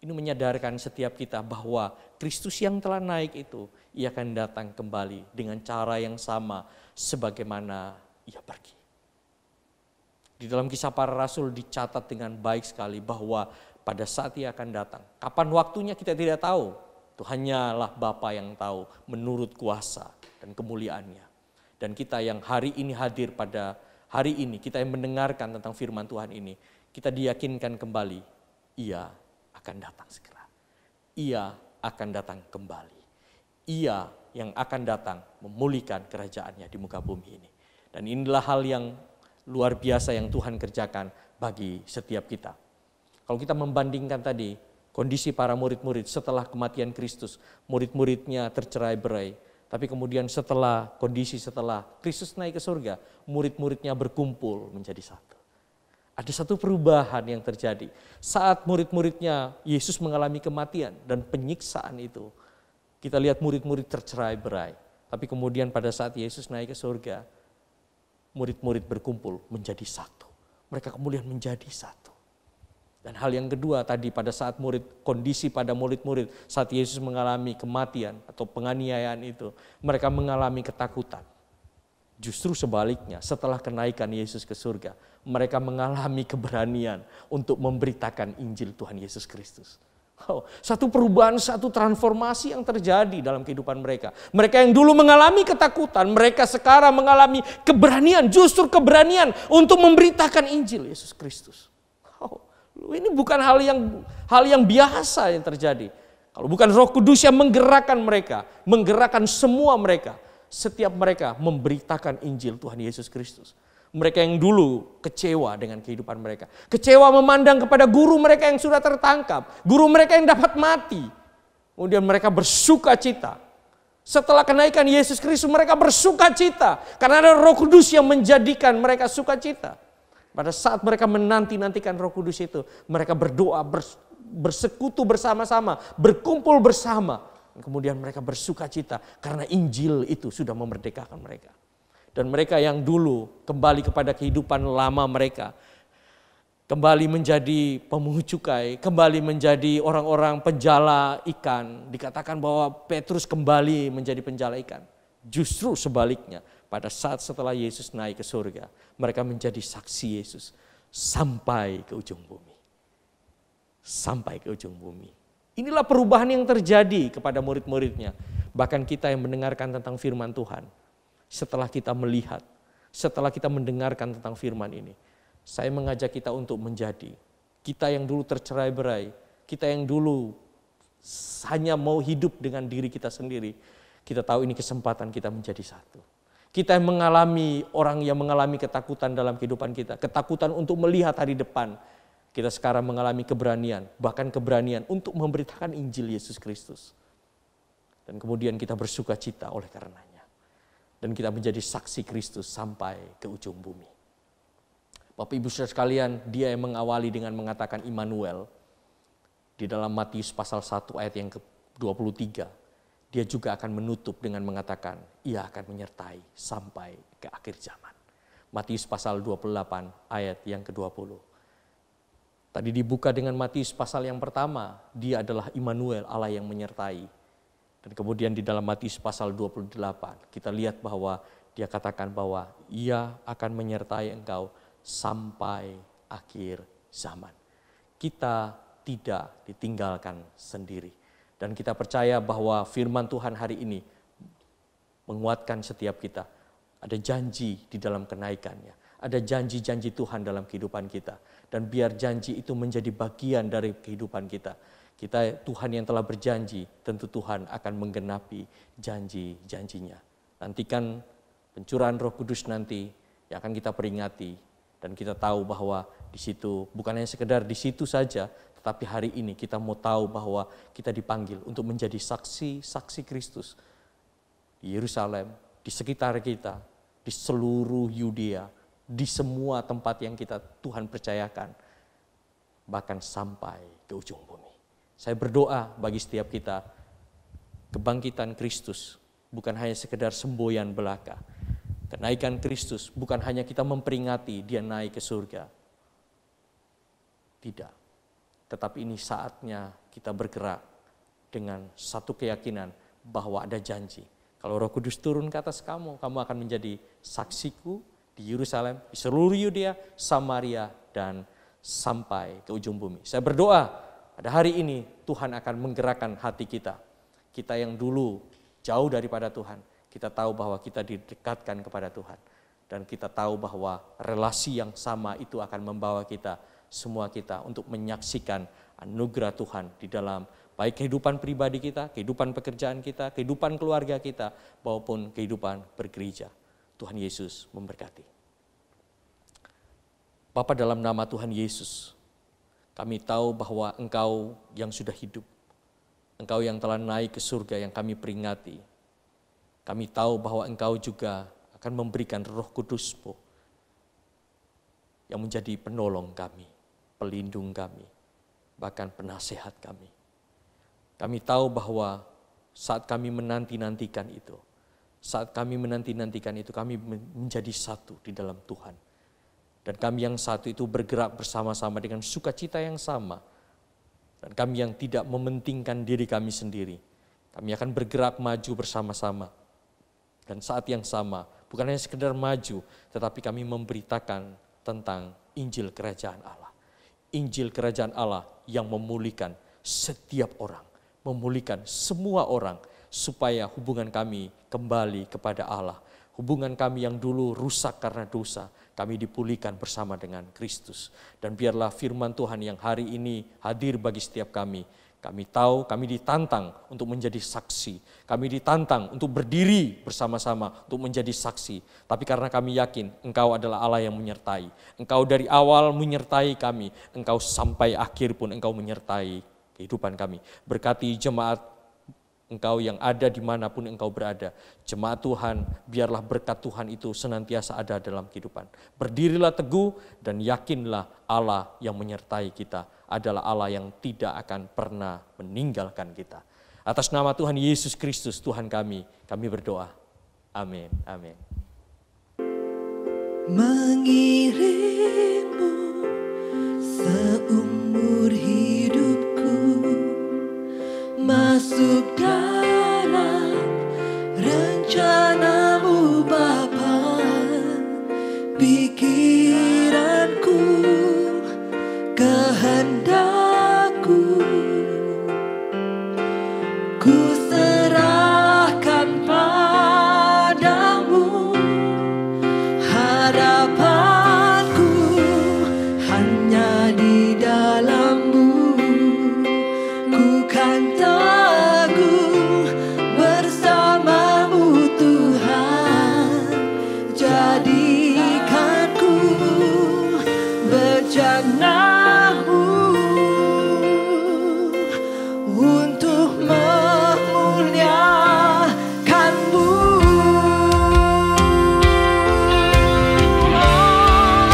Ini menyadarkan setiap kita bahwa Kristus yang telah naik itu, Ia akan datang kembali dengan cara yang sama sebagaimana Ia pergi. Di dalam Kisah Para Rasul dicatat dengan baik sekali bahwa pada saat Ia akan datang, kapan waktunya kita tidak tahu. Itu hanyalah Bapa yang tahu menurut kuasa dan kemuliaannya. Dan kita yang hari ini hadir pada hari ini, kita yang mendengarkan tentang firman Tuhan ini, kita diyakinkan kembali, Ia akan datang segera. Ia akan datang kembali. Ia yang akan datang memulihkan kerajaannya di muka bumi ini. Dan inilah hal yang luar biasa yang Tuhan kerjakan bagi setiap kita. Kalau kita membandingkan tadi, kondisi para murid-murid setelah kematian Kristus, murid-muridnya tercerai-berai. Tapi kemudian setelah Kristus naik ke surga, murid-muridnya berkumpul menjadi satu. Ada satu perubahan yang terjadi. Saat murid-muridnya Yesus mengalami kematian dan penyiksaan itu, kita lihat murid-murid tercerai-berai. Tapi kemudian pada saat Yesus naik ke surga, murid-murid berkumpul menjadi satu. Mereka kemudian menjadi satu. Dan hal yang kedua tadi pada saat kondisi pada murid-murid saat Yesus mengalami kematian atau penganiayaan itu, mereka mengalami ketakutan. Justru sebaliknya, setelah kenaikan Yesus ke surga, mereka mengalami keberanian untuk memberitakan Injil Tuhan Yesus Kristus. Satu perubahan, satu transformasi yang terjadi dalam kehidupan mereka. Mereka yang dulu mengalami ketakutan, mereka sekarang mengalami keberanian, justru keberanian untuk memberitakan Injil Yesus Kristus. Ini bukan hal yang biasa yang terjadi. Kalau bukan Roh Kudus yang menggerakkan mereka, menggerakkan semua mereka, setiap mereka memberitakan Injil Tuhan Yesus Kristus. Mereka yang dulu kecewa dengan kehidupan mereka, kecewa memandang kepada guru mereka yang sudah tertangkap, guru mereka yang dapat mati. Kemudian mereka bersuka cita. Setelah kenaikan Yesus Kristus, mereka bersuka cita karena ada Roh Kudus yang menjadikan mereka sukacita. Pada saat mereka menanti-nantikan Roh Kudus itu, mereka berdoa, bersekutu bersama-sama, berkumpul bersama. Kemudian mereka bersuka cita karena Injil itu sudah memerdekakan mereka. Dan mereka yang dulu kembali kepada kehidupan lama mereka, kembali menjadi pemungut cukai, kembali menjadi orang-orang penjala ikan. Dikatakan bahwa Petrus kembali menjadi penjala ikan. Justru sebaliknya, pada saat setelah Yesus naik ke surga, mereka menjadi saksi Yesus sampai ke ujung bumi. Sampai ke ujung bumi. Inilah perubahan yang terjadi kepada murid-muridnya. Bahkan kita yang mendengarkan tentang firman Tuhan, setelah kita melihat, setelah kita mendengarkan tentang firman ini, saya mengajak kita untuk menjadi, kita yang dulu tercerai-berai, kita yang dulu hanya mau hidup dengan diri kita sendiri, kita tahu ini kesempatan kita menjadi satu. Kita yang mengalami, orang yang mengalami ketakutan dalam kehidupan kita, ketakutan untuk melihat hari depan, kita sekarang mengalami keberanian, bahkan keberanian untuk memberitakan Injil Yesus Kristus. Dan kemudian kita bersuka cita oleh karenanya. Dan kita menjadi saksi Kristus sampai ke ujung bumi. Bapak Ibu Saudara sekalian, dia yang mengawali dengan mengatakan Immanuel. Di dalam Matius pasal 1 ayat yang ke-23, dia juga akan menutup dengan mengatakan, ia akan menyertai sampai ke akhir zaman. Matius pasal 28 ayat yang ke-20. Tadi dibuka dengan Matius pasal yang pertama, dia adalah Immanuel, Allah yang menyertai. Dan kemudian di dalam Matius pasal 28, kita lihat bahwa dia katakan bahwa ia akan menyertai engkau sampai akhir zaman. Kita tidak ditinggalkan sendiri. Dan kita percaya bahwa firman Tuhan hari ini menguatkan setiap kita. Ada janji di dalam kenaikannya. Ada janji-janji Tuhan dalam kehidupan kita. Dan biar janji itu menjadi bagian dari kehidupan kita. Tuhan yang telah berjanji, tentu Tuhan akan menggenapi janji-janjinya. Nantikan pencurahan Roh Kudus nanti yang akan kita peringati. Dan kita tahu bahwa di situ bukan hanya sekedar di situ saja, tetapi hari ini kita mau tahu bahwa kita dipanggil untuk menjadi saksi-saksi Kristus di Yerusalem, di sekitar kita, di seluruh Yudea, di semua tempat yang Tuhan percayakan, bahkan sampai ke ujung bumi. Saya berdoa bagi setiap kita, kebangkitan Kristus bukan hanya sekedar semboyan belaka. Kenaikan Kristus bukan hanya kita memperingati dia naik ke surga. Tidak. Tetapi ini saatnya kita bergerak dengan satu keyakinan bahwa ada janji. Kalau Roh Kudus turun ke atas kamu akan menjadi saksiku di Yerusalem, di seluruh Yudea, Samaria, dan sampai ke ujung bumi. Saya berdoa pada hari ini Tuhan akan menggerakkan hati kita. Kita yang dulu jauh daripada Tuhan, kita tahu bahwa kita didekatkan kepada Tuhan. Dan kita tahu bahwa relasi yang sama itu akan membawa kita, semua kita untuk menyaksikan anugerah Tuhan di dalam baik kehidupan pribadi kita, kehidupan pekerjaan kita, kehidupan keluarga kita, maupun kehidupan bergereja. Tuhan Yesus memberkati. Bapa, dalam nama Tuhan Yesus, kami tahu bahwa Engkau yang sudah hidup, Engkau yang telah naik ke surga yang kami peringati. Kami tahu bahwa Engkau juga akan memberikan Roh Kudus-Mu yang menjadi penolong kami, pelindung kami, bahkan penasehat kami. Kami tahu bahwa saat kami menanti-nantikan itu, kami menjadi satu di dalam Tuhan. Dan kami yang satu itu bergerak bersama-sama dengan sukacita yang sama. Dan kami yang tidak mementingkan diri kami sendiri, kami akan bergerak maju bersama-sama. Dan saat yang sama, bukan hanya sekedar maju, tetapi kami memberitakan tentang Injil Kerajaan Allah. Injil Kerajaan Allah yang memulihkan setiap orang, memulihkan semua orang, supaya hubungan kami kembali kepada Allah. Hubungan kami yang dulu rusak karena dosa, kami dipulihkan bersama dengan Kristus. Dan biarlah firman Tuhan yang hari ini hadir bagi setiap kami. Kami tahu kami ditantang untuk menjadi saksi. Kami ditantang untuk berdiri bersama-sama untuk menjadi saksi. Tapi karena kami yakin Engkau adalah Allah yang menyertai. Engkau dari awal menyertai kami. Engkau sampai akhir pun Engkau menyertai kehidupan kami. Berkati jemaat Engkau yang ada dimanapun Engkau berada. Jemaat Tuhan, biarlah berkat Tuhan itu senantiasa ada dalam kehidupan. Berdirilah teguh dan yakinlah Allah yang menyertai kita adalah Allah yang tidak akan pernah meninggalkan kita. Atas nama Tuhan Yesus Kristus, Tuhan kami berdoa. Amin. Amin. Mengiringmu seumur hidupku, masuk dalam rencanamu Bapa, pikiranku, kehendakku, ku serahkan padamu, harapanku hanya di dalam-Mu, ku kan teguh bersama-Mu Tuhan, jadikanku bejana-Mu untuk memuliakan-Mu. Oh,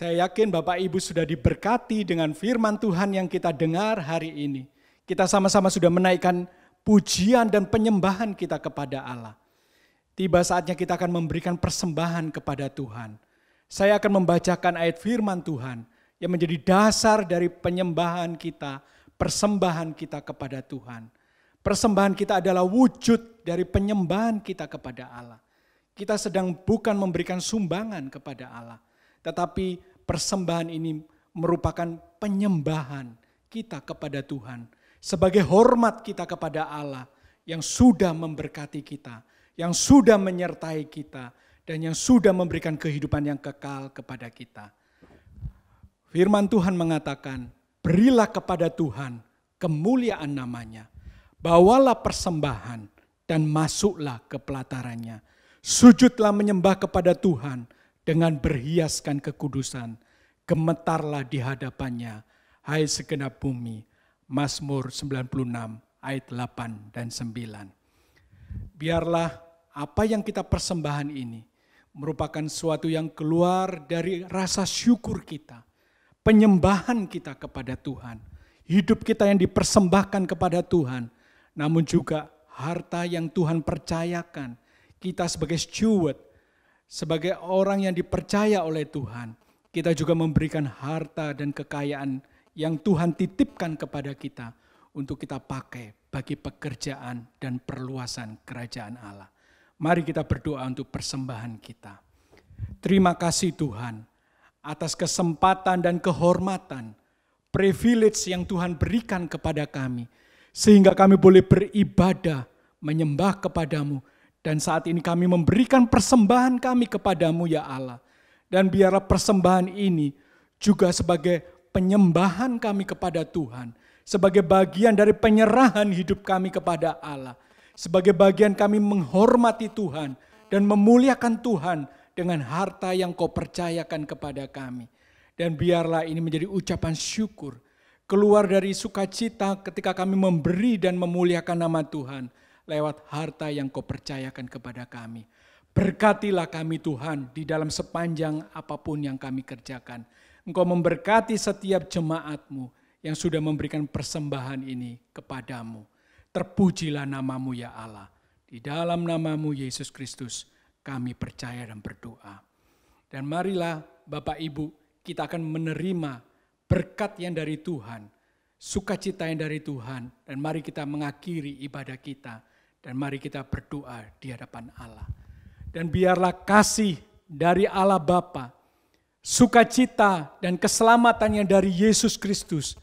Saya yakin Bapak Ibu sudah diberkati dengan firman Tuhan yang kita dengar hari ini. Kita sama-sama sudah menaikkan pujian dan penyembahan kita kepada Allah. Tiba saatnya kita akan memberikan persembahan kepada Tuhan. Saya akan membacakan ayat firman Tuhan yang menjadi dasar dari penyembahan kita, persembahan kita kepada Tuhan. Persembahan kita adalah wujud dari penyembahan kita kepada Allah. Kita sedang bukan memberikan sumbangan kepada Allah, tetapi persembahan ini merupakan penyembahan kita kepada Tuhan. Sebagai hormat kita kepada Allah yang sudah memberkati kita, yang sudah menyertai kita, dan yang sudah memberikan kehidupan yang kekal kepada kita. Firman Tuhan mengatakan, berilah kepada Tuhan kemuliaan namanya. Bawalah persembahan dan masuklah ke pelatarannya. Sujudlah menyembah kepada Tuhan dengan berhiaskan kekudusan. Gemetarlah di hadapannya, hai segenap bumi. Mazmur 96 ayat 8 dan 9. Biarlah apa yang kita persembahan ini merupakan sesuatu yang keluar dari rasa syukur kita. Penyembahan kita kepada Tuhan. Hidup kita yang dipersembahkan kepada Tuhan. Namun juga harta yang Tuhan percayakan. Kita sebagai steward, sebagai orang yang dipercaya oleh Tuhan, kita juga memberikan harta dan kekayaan yang Tuhan titipkan kepada kita untuk kita pakai bagi pekerjaan dan perluasan kerajaan Allah. Mari kita berdoa untuk persembahan kita. Terima kasih Tuhan atas kesempatan dan kehormatan, privilege yang Tuhan berikan kepada kami, sehingga kami boleh beribadah, menyembah kepadamu. Dan saat ini kami memberikan persembahan kami kepadamu ya Allah. Dan biarlah persembahan ini juga sebagai penyembahan kami kepada Tuhan. Sebagai bagian dari penyerahan hidup kami kepada Allah. Sebagai bagian kami menghormati Tuhan dan memuliakan Tuhan dengan harta yang kau percayakan kepada kami. Dan biarlah ini menjadi ucapan syukur. Keluar dari sukacita ketika kami memberi dan memuliakan nama Tuhan. Lewat harta yang kau percayakan kepada kami. Berkatilah kami Tuhan di dalam sepanjang apapun yang kami kerjakan. Engkau memberkati setiap jemaat-Mu yang sudah memberikan persembahan ini kepadamu. Terpujilah namamu ya Allah. Di dalam namamu Yesus Kristus kami percaya dan berdoa. Dan marilah Bapak Ibu kita akan menerima berkat yang dari Tuhan. Sukacita yang dari Tuhan. Dan mari kita mengakhiri ibadah kita. Dan mari kita berdoa di hadapan Allah. Dan biarlah kasih dari Allah Bapa, sukacita dan keselamatan yang dari Yesus Kristus,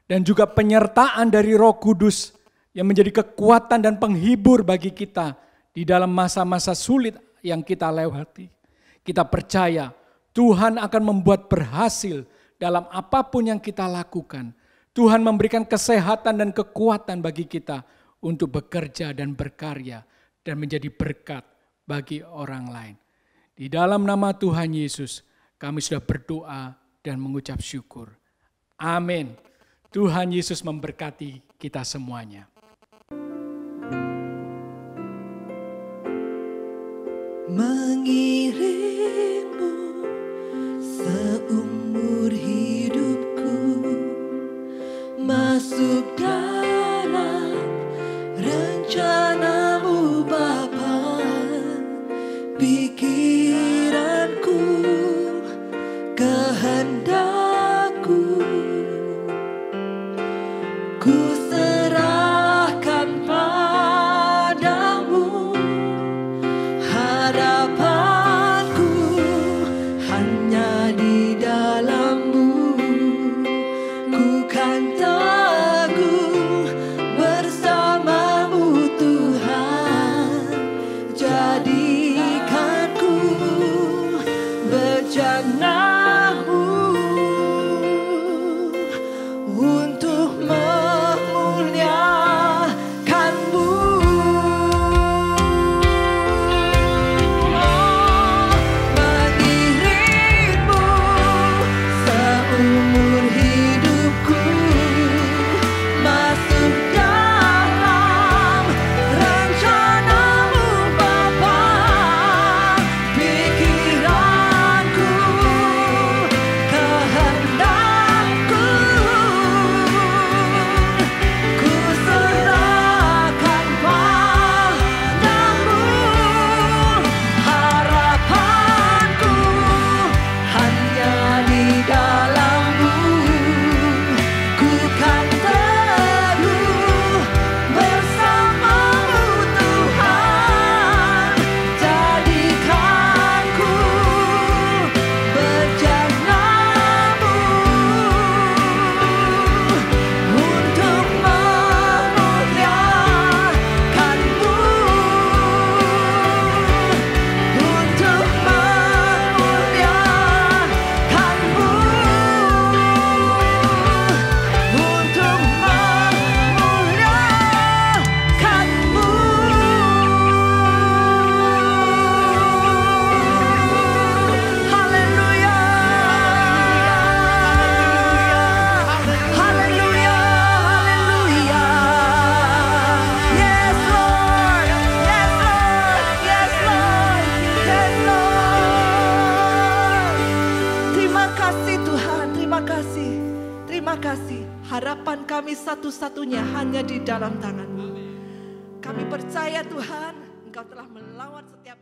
dan juga penyertaan dari Roh Kudus yang menjadi kekuatan dan penghibur bagi kita di dalam masa-masa sulit yang kita lewati. Kita percaya Tuhan akan membuat berhasil dalam apapun yang kita lakukan. Tuhan memberikan kesehatan dan kekuatan bagi kita untuk bekerja dan berkarya dan menjadi berkat bagi orang lain. Di dalam nama Tuhan Yesus, kami sudah berdoa dan mengucap syukur. Amin. Tuhan Yesus memberkati kita semuanya. Mengiringmu seumur hidupku, masuk dalam rencanamu Bapa, pikiranku, kehendakku, ku serahkan padamu, harapanku hanya di dalammu, ku kan teguh bersamamu Tuhan, jadikanku terima kasih. Harapan kami satu-satunya hanya di dalam tangan-Mu. Kami percaya Tuhan, Engkau telah melawan setiap